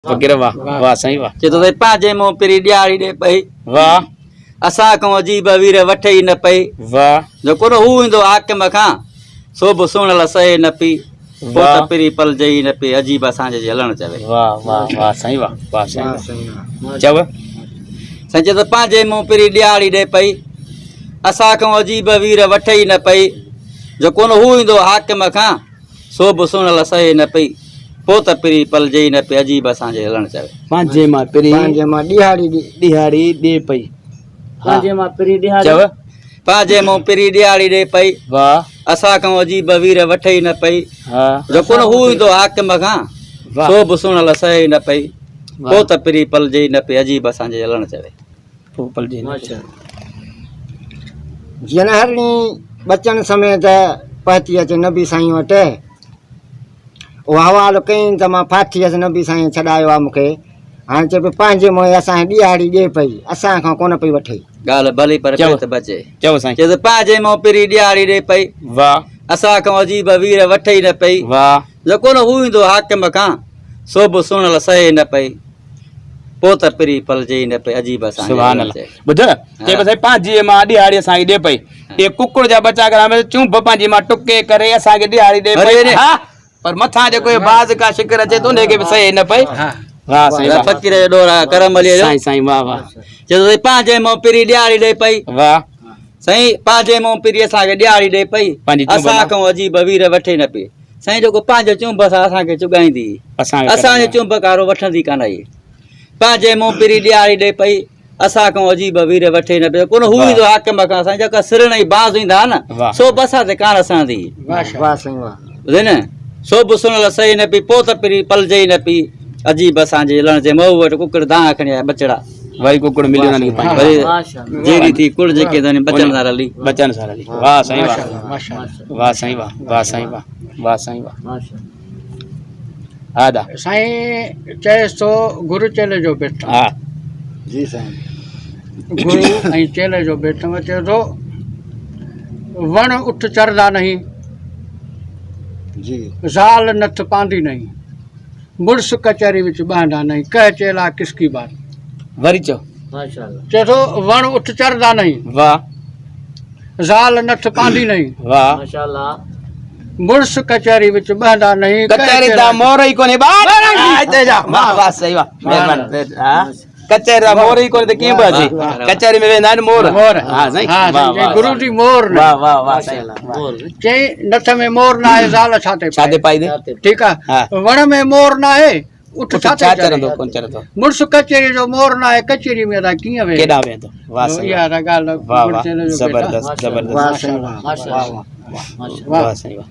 फकीर वाह वाह साईं वाह चए थो पंहिंजे मुंहुं पिरी ॾियारी ॾे पई वाह असां खां अजीब वीर वठे ई न पई वाह जेको न हू ईंदो हाकिम खां सो बि सुहिणल सहे न पई पोइ वाह त पिरी पलजे ई न पई अजीब असांजे हलणु चवे वाह वाह वाह साईं वाह साईं वाह चव साईं चए थो पंहिंजे मुंहुं पिरी ॾियारी ॾे पई असां खां अजीब वीर वठे ई न पई जेको न हू ईंदो हाकिम खां सो बि सुहिणल सहे न पई पोइ त पिरी पलजे ई न पई अजीब असांजे हलणु चवे पंहिंजे मां पिरी ॾिहाड़ी ॾे पई पंहिंजे मां पिरी ॾियारी चव पंहिंजे मुंहुं पिरी ॾियारी ॾे पई वाह असां खां अजीब वीर वठे ई न पई हा जेको न हू ईंदो हाकिम खां वाह सो बि सुहिणल सहे ई न पई पोइ त पिरी पलजे ई न पई अजीब असांजे हलणु चवे पोइ पलजे जीअं न हरणी बचन समय त पहुची अचे नबी साईं वटि उहो हवालो कयईं त मां फाथी हुअसि नबी साईं छॾायो आहे मूंखे हाणे चए पई पंहिंजे मुंहुं असांखे ॾियारी ॾे पई असां खां कोन पई वठे ॻाल्हि भली पर चओ। पेट बचे चव साईं चए त पंहिंजे मुंहुं पिरी ॾियारी ॾे पई वाह असां खां अजीब वीर वठे ई न पई वाह जेको न हू ईंदो हाकिम खां सो बि सुहिणल सहे न पई पोइ त पिरी पलजे ई न पई अजीब असांजे सुभान हलणु अल्लाह चवे। ॿुध चए पियो साईं पंहिंजे मां ॾिहाड़ी असांखे ॾे पई इहे कुकुड़ जा बचा करा चूं पंहिंजी मां टुके करे असांखे ॾिहाड़ी ॾे अरे पई रे। हा पर मथां जेको बाज़ का शिकर अचे थो उनखे बि सही न पई वाह साईं वाह फ़कीर जो ॾोर आहे करम अलीअ जो साईं साईं वाह वाह चए थो पंहिंजे मुंहुं पिरी ॾियारी ॾे पई वाह साईं पंहिंजे मुंहुं पिरी असांखे ॾियारी ॾे पई पंहिंजी चुंब असां खां अजीब वीर वठे न पई साईं जेको पंहिंजो चुंब सां असांखे चुगाईंदी असांजे चुंब कारो वठंदी कान आई पंहिंजे मुंहुं पिरी ॾियारी ॾे पई असां खां अजीब वीर वठे न पियो कोन हू ईंदो हाकिम खां साईं जेका सिरण जी बाज़ ईंदा न वाह। सो बि असां ते कान असांदी वाह साईं वाह ॿुधे न सो बि सुहिणल सही न पई पोइ त पिरी पलजे ई न पई अजीब असांजे हलण जे मऊ वटि कुकड़ दाह खणी आया बचड़ा वरी कुकुड़ मिलियो न वरी जहिड़ी थी कुड़ जेके अथनि बचनि सां हली बचन सां हली वाह साईं वाह वाह साईं वाह वाह साईं वाह वाह साईं वाह हा दा साईं चएसि थो गुरु चेले जो बेटो हा जी साईं गुरु ऐं चेले जो बेटो चए थो वण उठ चढ़ंदा नहीं जी ज़ाल नथ पांदी नहीं मुड़स कचहरी विच बहंदा नहीं कह चेला किसकी बात वरी चओ चए थो वण उठ चढ़ंदा नहीं वाह ज़ाल नथ पांदी नहीं वाह मुड़स कचहरी विच बहंदा नहीं कह कचहरी दा चेला- मोर ही कोने बात हिते जा वाह वाह सही वाह महिरबानी हा कचहरी दा मोर ही कोने त कीअं बाजी कचहरी में वेंदा आहिनि मोर मोर हा साईं हाँ वाह साईं, वाह गुरु जी मोर न वाह वाह वाह साईं चई नथ में मोर ना आहे ज़ाल छाते छाते पाई दे ठीक हाँ। आहे वण में मोर ना आहे उठ छा छाते चरंदो चढ़े कोन चरंदो मुड़स कचहरी जो मोर ना आहे कचहरी में अदा कीअं वे केॾा वेंदो वाह साईं इहा त ॻाल्हि वाह गुरु वाह चेले जो बेटा। जबरदस्त वाह जबरदस्त साईं वाह वाह साईं वाह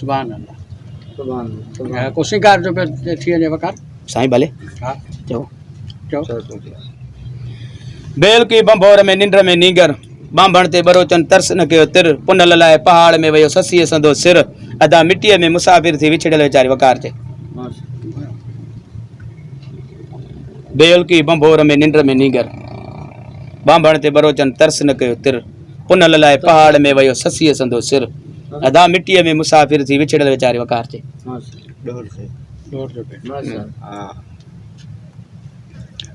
सुभान अल्लाह को सिंगार जो पे थी वञे वकार साईं भले हा चओ चओ बेल की बंभोर में निंड में नीगर बांभण ते बरोचन तरस न कयो तिर पुनल लाइ पहाड़ में वयो ससीअ संदो सिर अदा मिटीअ में मुसाफ़िर थी विछड़ियल वीचारी वकार ते बेल की बंभोर में निंड में नीगर बांभण ते बरोचन तरस न कयो तिर पुनल लाइ पहाड़ में वयो ससीअ संदो सिर अदा मिटीअ में मुसाफ़िर थी विछड़ियल वीचारी वकार ते हा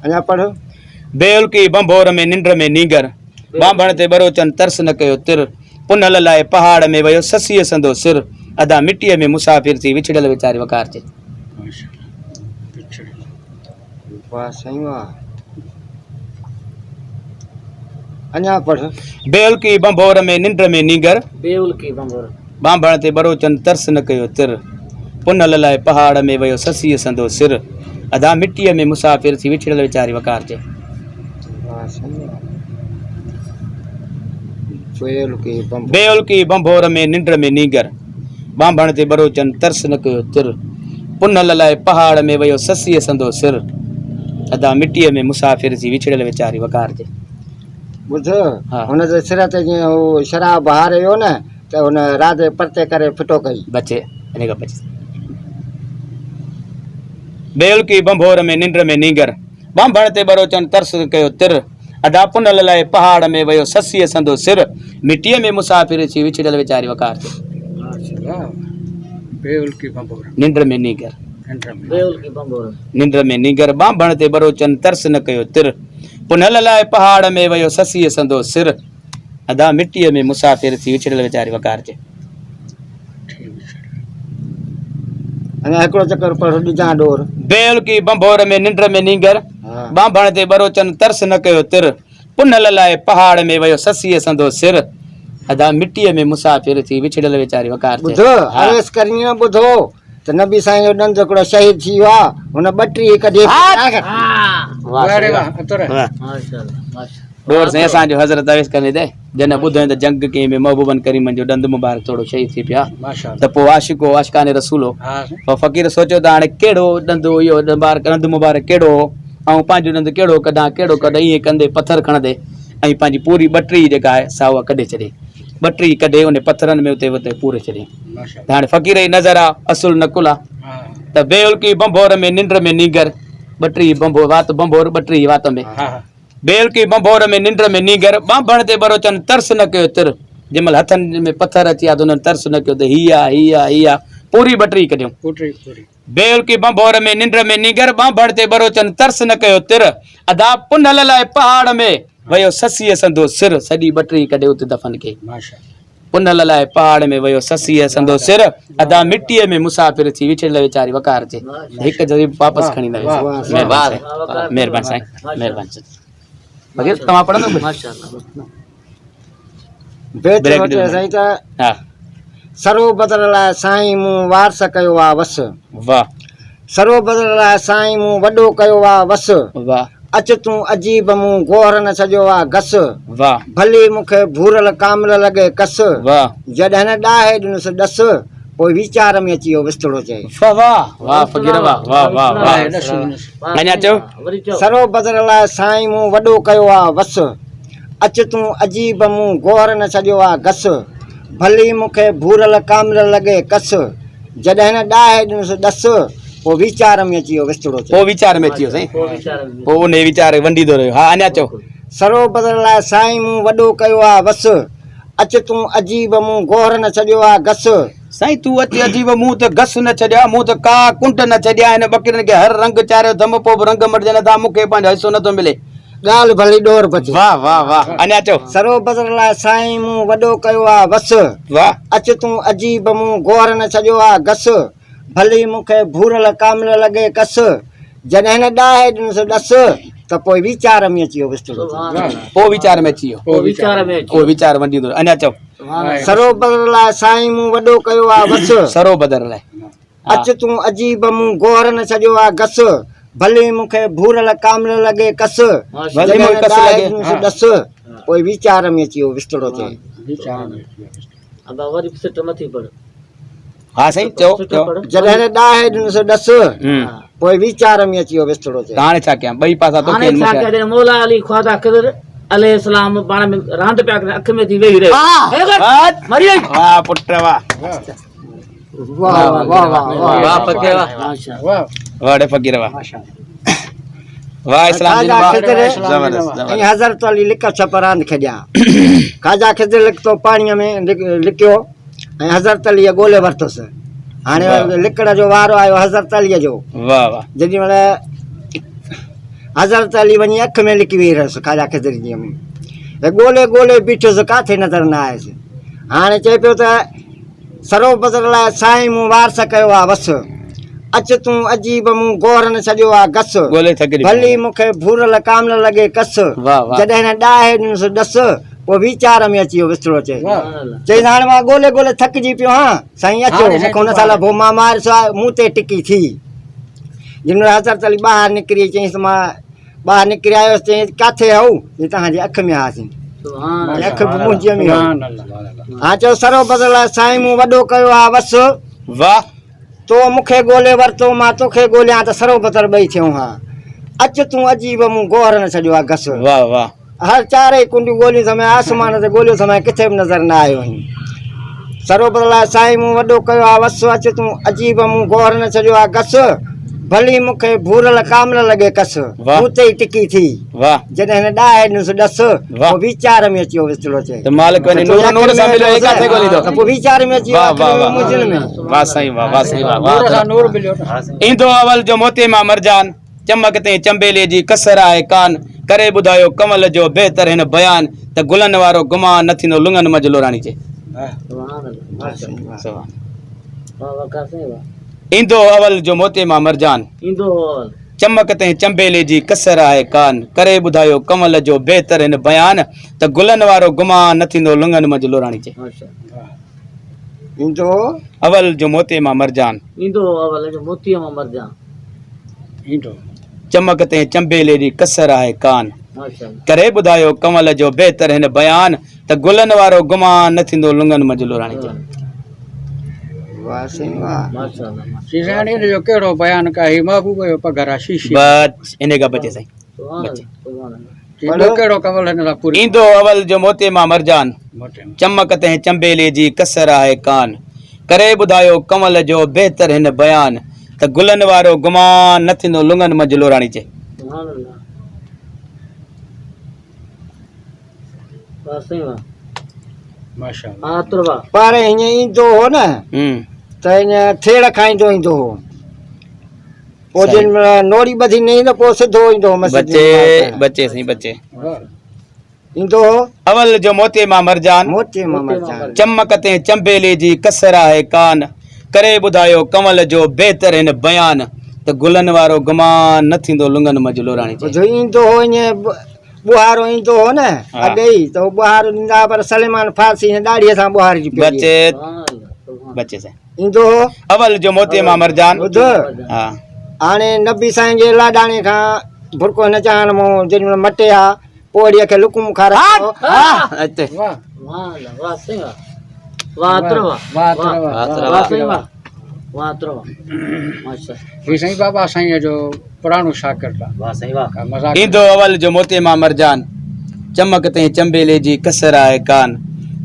अञा पढ़ो बेल की बंभोर में निंड में नीगर बांभण ते बरोचन तरस न कयो तिर पुनल लाइ पहाड़ में वयो ससीअ संदो सिर अदा मिटीअ में मुसाफ़िर थी विछड़ियल वीचारी वकार ते वाह साईं वाह अञा पढ़ो बेल की बंभोर में निंड में नीगर बेउल की बंगोर बांभण ते बरोचन तरस न कयो तिर पुनल लाइ पहाड़ में वयो ससीअ संदो सिर अदा मिटीअ में मुसाफ़िर थी विछड़ियल वीचारी वकार ते वाह साईं वाह बेल की बंभोर में निंड में नीगर बांभण ते बरोचन तरस न कयो तिर पुनल लाइ पहाड़ में वयो ससीअ संदो सिर अदा मिटीअ में मुसाफ़िर थी विछड़ियल वीचारी वकार ते ॿुध हा। हुन जे सिर ते जीअं हू शराब हारियो न त हुन राधे परते करे फिटो कई बचे इन का बचे बेल की बंभोर में निंड में नीगर बांभण ते बरोचन तरस कयो तिर अदा पुनल लाइ पहाड़ में वयो ससीअ संदो सिर मिटीअ में मुसाफ़िर थी विछड़ियल वीचारी वकार ते बेउल की बंगोर निंड में नीगर निंड में नीगर बांभण ते बरोचन तरस न कयो तिर पुनल लाइ पहाड़ में वयो ससीअ संदो सिर अदा मिट्टीअ में मुसाफ़िर थी विछड़ियल वीचारी वकार जे अने हिकिड़ो चकर पर ॾिजां डोर बेल की बंभोर में निंड में नीगर बांभण ते बरोचन तरस न कयो तिर पुनल लाइ पहाड़ में वयो ससीअ संदो सिर अदा मिट्टीअ में मुसाफ़िर थी विछड़ियल वीचारी वकार जे ॿुधो अरेस करणी न ॿुधो त नबी साईं जो ॾंद हिकिड़ो शहीद थी वियो आहे हुन ॿटीह कढी अरे वाह अतरे डोर से असांजो हज़रत अवेस करे दे जन ॿुधो त जंग के में महबूबन करीमन जो ॾंद मुबारक थोड़ो शहीद थी पिया त पोइ आशिको आशिकाने रसूलो पोइ फ़क़ीर सोचियो त हाणे कहिड़ो ॾंद इहो ॾंद मुबारक कहिड़ो हो ऐं पंहिंजो ॾंद कहिड़ो कढां ईअं कंदे पथर खणंदे ऐं पंहिंजी पूरी ॿटरी जेका आहे सा उहा कढे छॾे ॿटरी कढे उन पथरनि में उते पूरे छॾे त हाणे फ़क़ीर जी नज़र आहे असुल नकुल आहे त बेउल्की बंभोर में निंड में नीगर ॿटरी बंभोर वात बंभोर ॿटरी वात में बेल की बंभोर में निंड में नीगर बांभण ते बरोचन तरस न कयो तिर जंहिंमहिल हथनि में पथर अची विया त उन्हनि तरस न कयो त हीअ पूरी ॿटरी कढियूं बेल की बंभोर में निंड में नीगर बांभण ते बरोचन तरस न कयो तिर अदा पुनल लाइ पहाड़ में वयो ससीअ संदो सिर सॼी ॿटरी कढे उते दफ़न के पुनल लाइ पहाड़ में वयो ससीअ संदो सिर अदा मिट्टीअ में मुसाफ़िर थी विछड़ियल वीचारी वकार जे हिकु जरी वापसि खणी न वियो महिरबानी साईं महिरबानी बगैर तव्हां पढ़ंदो बेत वटे साईं त हा सर्व बदल लाइ साईं मूं वारस कयो आहे वस वाह सर्व बदल लाइ साईं मूं वॾो कयो आहे वस वाह अच तूं अजीब मूं गोहर न सॼो आहे घस वाह भली मूंखे भूरल कामल लॻे कस वाह जॾहिं न ॾाहे ॾिनुसि ॾस पोइ वीचार में अची वियो विस्तड़ो चए वाह वाह फ़क़ीर वाह वाह वाह वाह अञा चयो सर्व बदल लाइ साईं मूं वॾो कयो आहे वस अच तूं अजीब मूं गोहर न सॼो आहे घस भली मूंखे भूरल कामल लॻे कस जॾहिं न ॾाहे ॾिनुसि ॾस पोइ वीचार में अची वियो विस्तड़ो चए पोइ वीचार में अची वियो साईं पोइ उन वीचार वंडींदो रहियो हा अञा चओ सर्व बदल लाइ साईं मूं वॾो कयो आहे वस अच तूं अजीब मूं गोहर न सॼो आहे घस साईं तूं अची अजीब मूं त घस न छॾिया मूं त का कुंट न छॾिया हिन ॿकिरनि खे हर रंग चारियो धम पोइ बि रंग मटिजनि था मूंखे पंहिंजो हिसो नथो मिले ॻाल्हि भली डोर बची वाह वाह वाह अञा चओ सर्व बदल लाइ साईं मूं वॾो कयो आहे वस वाह अच तूं अजीब मूं गोहर न सॼो आहे घस भली मूंखे भूरल कामल लॻे कस जॾहिं न ॾाहे ॾिनुसि ॾस त पोइ वीचार में अची वियो विस्तड़ो पोइ वीचार में अची वियो पोइ वीचार वंडींदो रहियो अञा चओ सर्व बदल लाइ साईं मूं वॾो कयो आहे वस सरो बदल लाइ अच तूं अजीब मूं गोहर न सॼो आहे घस भली मूंखे भूरल कामल लॻे कस भली मूंखे कस लॻे ॾस पोइ वीचार में अची वियो विस्तड़ो चए हा साईं चओ चओ जॾहिं न ॾाहे ॾिनुसि ॾस पोइ वीचार में अची वियो विस्तड़ो चए हाणे छा कयां ॿई पासा तो हाणे छा कजे मौला अली ख्वाजा खिदर अलैहिस्सलाम पाण में रांद पिया कनि अख में थी वेही रहे मरी वई वाह पुट वाह वाह वाह वाह वाह वाह फ़क़ीर वाह वाह फ़क़ीर वाह वाह इस्लाम जी वाह जबरदस्त ऐं हज़रत अली लिक छप रांदि खेॾिया ख़्वाजा खिदर लिखतो पाणीअ में लिकियो ऐं हज़रत अलीअ ॻोल्हे वरितुसि हाणे लिकड़ जो वारो आयो हज़रत अलीअ जो वाह वाह जेॾी महिल हज़रत अली वञी अख में लिकी वेही रहियुसि ख़्वाजा खिदर जी में ॻोल्हे ॻोल्हे बीठुसि काथे नज़र न आयुसि हाणे चए पियो त सर्व बदल लाइ साईं मूं वारस कयो आहे वस अच तूं अजीब मूं गोहर न सॼो आहे घस भली मूंखे भूरल कामल लॻे कस जॾहिं न ॾाहे ॾिनुसि ॾस पोइ वीचार में अची वियो विस्तड़ो चए चईसि हाणे मां ॻोल्हे ॻोल्हे थकिजी पियो हा साईं अचो मूंखे हुन साल पोइ मां मारियोसि मूं ते टिकी थी जिन महिल हज़रत अली ॿाहिरि निकिरी चईसि मां ॿाहिरि निकिरी आयुसि चईं किथे हूं चई तव्हांजे अख में आसीं अख बि मुंहिंजीअ में हा चयो सर्व बदल लाइ साईं मूं वॾो कयो आहे वस वाह तो मूंखे ॻोल्हे वरितो मां तोखे ॻोल्हियां त सर्व बदल ॿई थियूं हा अच तूं अजीब मूं गोहर न सॼो आहे घस वाह वाह हर चारई कुंडियूं ॻोल्हियूं समय आसमान ते ॻोल्हियो समय किथे बि नज़र न आयो सर्व बदल लाइ साईं मूं वॾो कयो आहे वस अच तूं अजीब मूं गोहर न सॼो आहे घस भली मूंखे भूरल कामल लॻे कस वाह। उते ई टिकी थी वाह जॾहिं हिन ॾाहे ॾिनुसि ॾस वाह। पोइ वीचार में अची वियो विचलो चए त मालिक वञी नूर नूर सां मिलियो एक हथे ॻोल्ही त थो पोइ वीचार में अची वियो वाह वाह आख़िर में वाह मुंझिल में वाह साईं वाह वाह साईं वाह नूर सां वाह नूर मिलियो न। ईंदो अवल जो मोती मां मरजान चमक ते चंबेले जी कसर आहे कान करे ॿुधायो कमल जो बहितर हिन बयान त गुलनि वारो गुमान न थींदो लुंगनि मजलो राणी चए ईंदो अवल जो मोती मां मरजान चमक ते चंबेले जी कसर आहे कान करे ॿुधायो कमल जो बहितर हिन बयान त गुलनि वारो गुमान न थींदो लुंगनि मजलो राणी चए ईंदो अवल जो मोती मां मरजान ईंदो चमक ते चंबेले जी कसर आहे कान करे ॿुधायो कमल जो बहितर हिन बयान त गुलनि वारो गुमान न थींदो लुंगनि मजलो राणी चए वाह साईं वाह सीसाणी जो कहिड़ो बयान कई महबूब जो पघर आहे शीशी बस इन खां बचे साईं बचे ईंदो कहिड़ो कमल हिन सां पूरी ईंदो अवल जो मोती मां मरजान चमक ते चंबेले जी कसर आहे कान करे ॿुधायो कमल जो बहितर हिन बयान त गुलनि वारो गुमान न थींदो लुंगनि मजलो राणी चए माशाअल्लाह पर हीअं ईंदो हो न त हीअं थेड़ खाईंदो ईंदो हो पोइ जिन महिल नोड़ी ॿधी न ईंदो पोइ सिधो ईंदो हो मस्जिद बचे में बचे साईं बचे ईंदो हो अवल जो मोती मां मरजान मोती मोहम्मद जान चमक ते चंबेले जी कसर आहे कान करे ॿुधायो कमल जो बहितर हिन बयान त गुलनि वारो गुमान न थींदो लुंगनि मजलो राणी चए जो ईंदो हो ईअं ॿुहारो ईंदो हो न अॻे ई त उहो ॿुहारो ॾींदा पर सलेमान फारसी हिन ॾाड़ीअ सां ॿुहार जी बचे बचे साईं ईंदो हो अवल जो मोती मां मरजान ॿुध हा हाणे नबी साईं जे लाॾाणे खां भुरको हिन चाहण मां जेॾी महिल मटे हा पोइ अड़ीअ खे लुकुम खारायो अचे ही साईं बाबा साईं जो पुराणो शागिर्द आहे मज़ाक ईंदो अवल जो मोती मां मरजान चमक ते चंबेले जी कसर आहे कान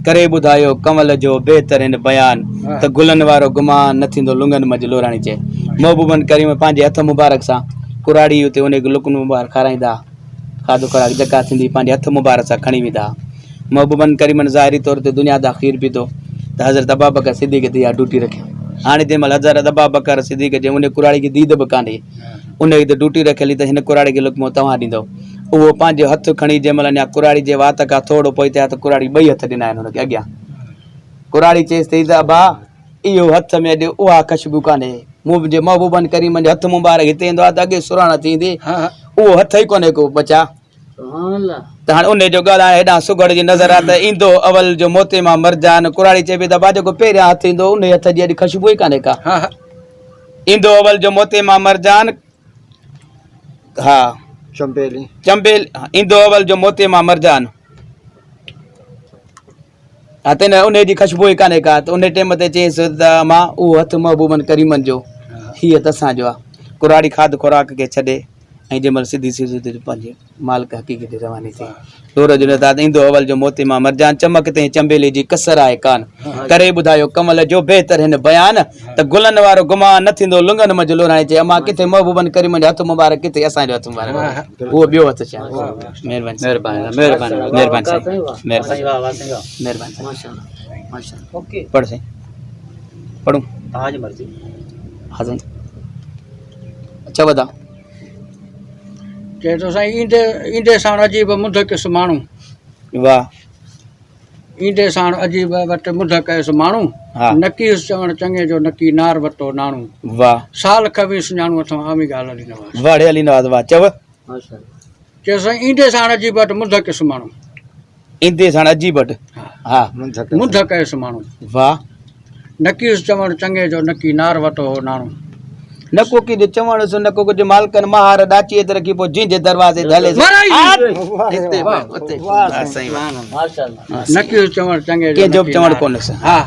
करे ॿुधायो कमल जो बहितर हिन बयान त गुलनि वारो गुमान न थींदो लुंगनि मजलो राणी चए महबूबन करीम पंहिंजे हथ मुबारक सां कुराड़ी उते उन खे लुकन मुबारक खाराईंदा खाधो खुराक जका थींदी पंहिंजे हथ मुबारक सां खणी वेंदा महबूबन करीमन ज़ाहिरी तौर ते दुनिया दा खीर पीतो त हज़रत अबा बकर सिद्दीक़ ते इहा ड्यूटी रखियो हाणे तंहिं महिल हज़रत अबा बकर सिद्दीक़ जे उन कुराड़ी खे दीद बि कान्हे उन जी त ड्यूटी रखियली त हिन कुराड़ी खे लुकमो तव्हां ॾींदो उहो पंहिंजो हथु खणी जंहिं महिल अञा कुराड़ी जे वात खां थोरो पोइ थिया त कुराड़ी ॿई हथ ॾिना आहिनि हुनखे अॻियां कुराड़ी चएसि थी त अबा इहो हथ में अॼु उहा ख़ुशबू कान्हे मुंहिंजे महबूबन करीमन जो हथु मुबारक हिते ईंदो आहे त अॻे सुराण थींदी उहो हथ ई कोन्हे को बचा त हाणे उन जो ॻाल्हाइण हेॾां सुगड़ जी नज़र आहे त ईंदो अवल जो मोती मां मरजान कुराड़ी चइबी त बा जेको पहिरियां हथु ईंदो उन हथ जी अॼु ख़ुशबू ई कान्हे का ईंदो अवल जो मोती मां मरजान हा चंबेली चंबेल ईंदो अवल जो मोती मां मरजान हा त उन जी ख़ुशबू ई कान्हे का त उन टाइम ते चयईंसि त मां उहो हथु महबूबन करीमन जो हीअ त असांजो आहे कुराड़ी खाध खुराक खे छॾे ऐं जंहिं महिल सिधी सिधी पंहिंजे मालिक हक़ीक़त ते रवानी थी दौर जो नताद ईंदो अवल जो मोती मां मरजान चमक ते चंबेले जी कसर आहे कान करे ॿुधायो कमल जो बहितर हिन बयान त गुलनि वारो गुमान न थींदो लुंगनि मजलो राणी चए अमां किथे महबूबन करीमन जो हथु मुबारक किथे असांजो हथु मुबारक उहो ॿियो हथु छा महिरबानी महिरबानी महिरबानी साईं महिरबानी महिरबानी पढ़ साईं पढ़ूं तव्हांजी मर्ज़ी हा साईं अच्छा वधा चए थो साईं ईंदे साण अजीब मुंधकिस माण्हू वाह ईंदे साण अजीब वटि मुंध कयुसि माण्हू नकीस चवण चङे जो नकी नार वरितो नाणू वाह साल खबी सुञाणू अथऊं आमी ॻाल्हि हली नवाज़ वाड़े हली नवाज़ वाह चव चए साईं ईंदे साण अजीब वटि मुंध किस माण्हू ईंदे साण अजीब वटि हा मुंध कयुसि माण्हू वाह नकीस चवण चङे जो नकी नार वरितो हो नाणू न को की चवण सो न को कुझु मालकन महार डाची त रखी पोइ जंहिंजे दरवाज़े धले नकीस चवण चङे जो चवण कोन्हे हा